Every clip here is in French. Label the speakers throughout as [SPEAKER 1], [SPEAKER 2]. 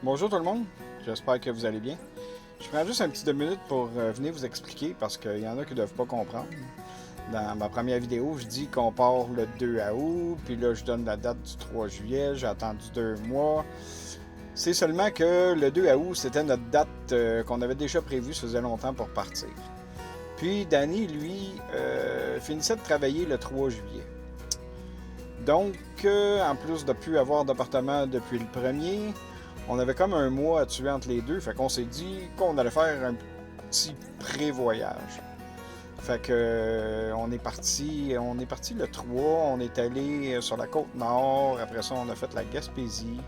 [SPEAKER 1] Bonjour tout le monde, j'espère que vous allez bien. Je prends juste un petit 2 minutes pour venir vous expliquer parce qu'il y en a qui ne doivent pas comprendre. Dans ma première vidéo, je dis qu'on part le 2 août, puis là je donne la date du 3 juillet, j'ai attendu 2 mois. C'est seulement que le 2 août, c'était notre date qu'on avait déjà prévue, ça faisait longtemps pour partir. Puis Danny, lui, finissait de travailler le 3 juillet. Donc, en plus de ne plus avoir d'appartement depuis le premier, on avait comme un mois à tuer entre les deux. Fait qu'on s'est dit qu'on allait faire un petit pré-voyage. Fait que on est parti le 3, on est allé sur la côte nord, après ça on a fait la Gaspésie,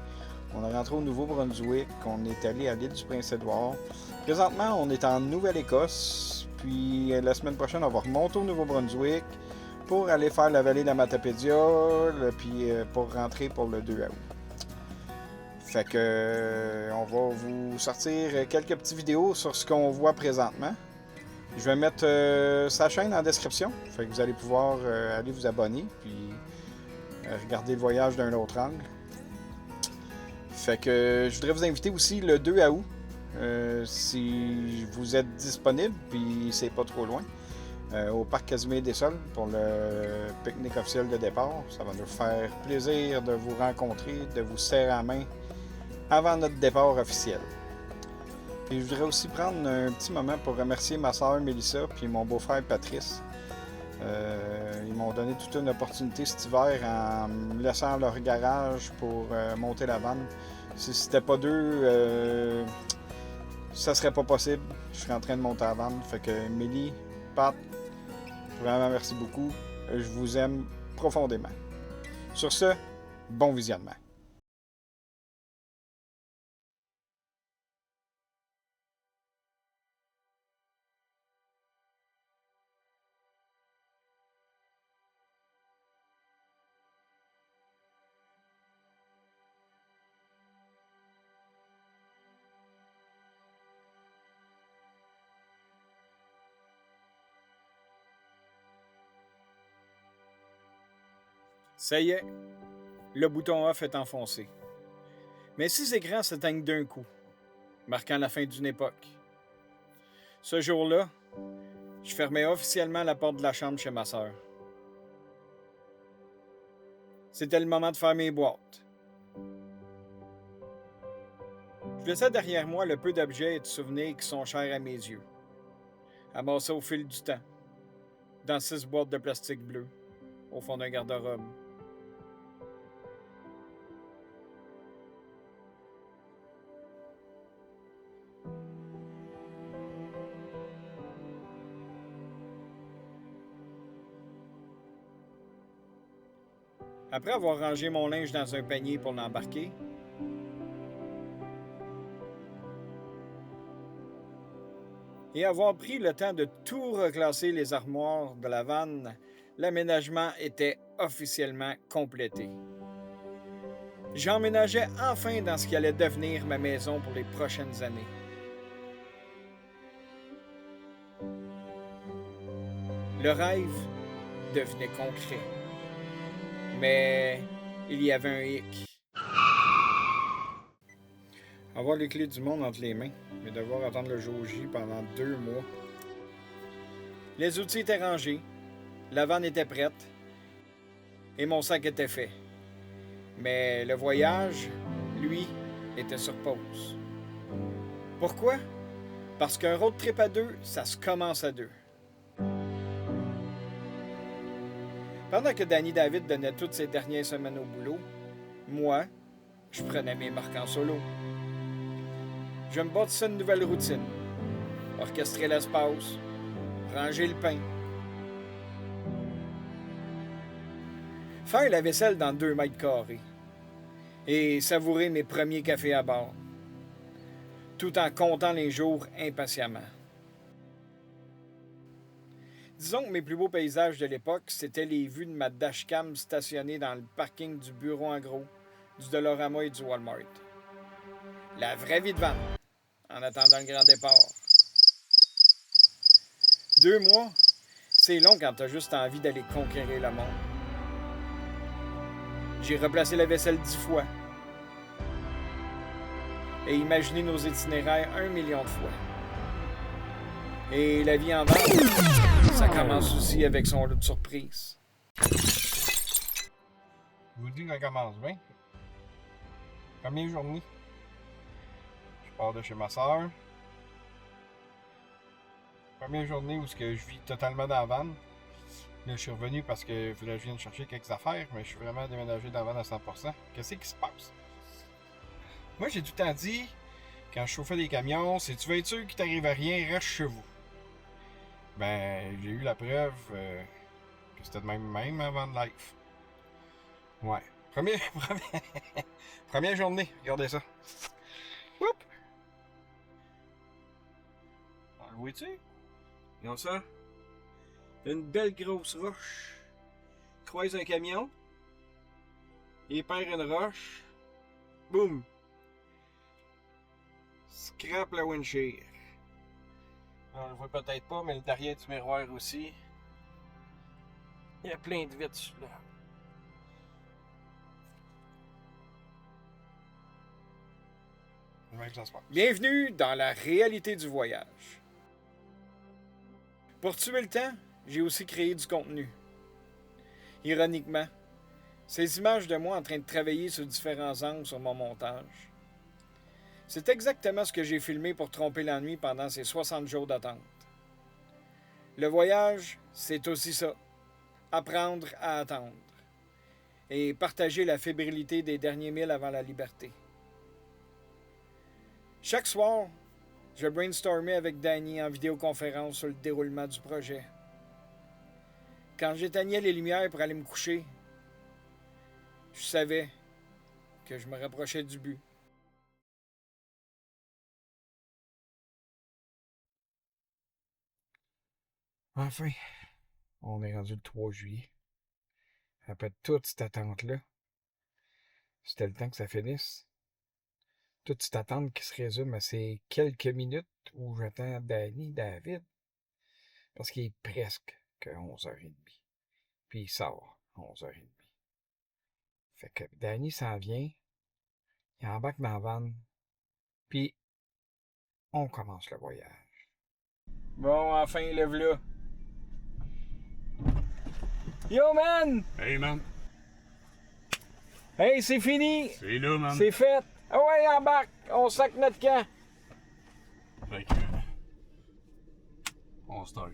[SPEAKER 1] on est rentré au Nouveau-Brunswick, on est allé à l'île du Prince-Édouard. Présentement on est en Nouvelle-Écosse, puis la semaine prochaine on va remonter au Nouveau-Brunswick pour aller faire la vallée de la Matapédia, puis pour rentrer pour le 2 août. Fait que on va vous sortir quelques petites vidéos sur ce qu'on voit présentement. Je vais mettre sa chaîne en description. Fait que vous allez pouvoir aller vous abonner puis regarder le voyage d'un autre angle. Fait que je voudrais vous inviter aussi le 2 août. Si vous êtes disponible puis c'est pas trop loin. Au parc Casimir des Sols pour le pique-nique officiel de départ. Ça va nous faire plaisir de vous rencontrer, de vous serrer la main avant notre départ officiel. Puis je voudrais aussi prendre un petit moment pour remercier ma soeur Mélissa puis mon beau-frère Patrice. Ils m'ont donné toute une opportunité cet hiver en me laissant leur garage pour monter la vanne. Si c'était pas d'eux, ça serait pas possible. Je serais en train de monter la vanne. Fait que Mélie, Pat, vraiment merci beaucoup. Je vous aime profondément. Sur ce, bon visionnement. Ça y est, le bouton off est enfoncé. Mes 6 écrans s'éteignent d'un coup, marquant la fin d'une époque. Ce jour-là, je fermais officiellement la porte de la chambre chez ma sœur. C'était le moment de faire mes boîtes. Je laissais derrière moi le peu d'objets et de souvenirs qui sont chers à mes yeux, amassés au fil du temps, dans 6 boîtes de plastique bleu, au fond d'un garde-robe. Après avoir rangé mon linge dans un panier pour l'embarquer, et avoir pris le temps de tout reclasser les armoires de la vanne, l'aménagement était officiellement complété. J'emménageais enfin dans ce qui allait devenir ma maison pour les prochaines années. Le rêve devenait concret. Mais il y avait un hic. Avoir les clés du monde entre les mains, mais devoir attendre le jour J pendant 2 mois. Les outils étaient rangés, la vanne était prête et mon sac était fait. Mais le voyage, lui, était sur pause. Pourquoi? Parce qu'un road trip à 2, ça se commence à 2. Pendant que Danny David donnait toutes ses dernières semaines au boulot, moi, je prenais mes marques en solo. Je me bâtissais une nouvelle routine. Orchestrer l'espace, ranger le pain. Faire la vaisselle dans 2 mètres carrés. Et savourer mes premiers cafés à bord. Tout en comptant les jours impatiemment. Disons que mes plus beaux paysages de l'époque, c'était les vues de ma dashcam stationnée dans le parking du bureau en gros, du Dollarama et du Walmart. La vraie vie de vanne, en attendant le grand départ. 2 mois, c'est long quand t'as juste envie d'aller conquérir le monde. J'ai replacé la vaisselle 10 fois. et imaginer nos itinéraires 1 million de fois. Et la vie en vente, ça commence aussi avec son lot de surprises. Je vous dis que ça commence bien. Première journée. Je pars de chez ma soeur. Première journée où je vis totalement dans la van. Là, je suis revenu parce que je viens de chercher quelques affaires, mais je suis vraiment déménagé dans la van à 100%. Qu'est-ce qui se passe? Moi, j'ai tout le temps dit, quand je chauffais des camions, si tu veux être sûr qu'il t'arrive à rien, reste chez vous. Ben, j'ai eu la preuve que c'était de même avant de life. Ouais. Première journée, regardez ça. Oups! Le vois-tu? Regarde ça. Une belle grosse roche. Croise un camion. Il perd une roche. Boum! Scrape la windshield. On le voit peut-être pas, mais le derrière du miroir aussi. Il y a plein de vitres là. Bienvenue dans la réalité du voyage. Pour tuer le temps, j'ai aussi créé du contenu. Ironiquement, ces images de moi en train de travailler sur différents angles sur mon montage. C'est exactement ce que j'ai filmé pour tromper l'ennui pendant ces 60 jours d'attente. Le voyage, c'est aussi ça. Apprendre à attendre. Et partager la fébrilité des derniers milles avant la liberté. Chaque soir, je brainstormais avec Danny en vidéoconférence sur le déroulement du projet. Quand j'éteignais les lumières pour aller me coucher, je savais que je me rapprochais du but. Enfin, on est rendu le 3 juillet. Après toute cette attente-là, c'était le temps que ça finisse. Toute cette attente qui se résume à ces quelques minutes où j'attends Danny, David. Parce qu'il est presque que 11h30. Puis il sort à 11h30. Fait que Danny s'en vient, il embarque dans la van, puis on commence le voyage. Bon, enfin, lève-là. Yo, man!
[SPEAKER 2] Hey, man.
[SPEAKER 1] Hey, c'est fini!
[SPEAKER 2] C'est là, man.
[SPEAKER 1] C'est fait! Ah ouais, embarque! On sac notre camp!
[SPEAKER 2] Fait que... on start.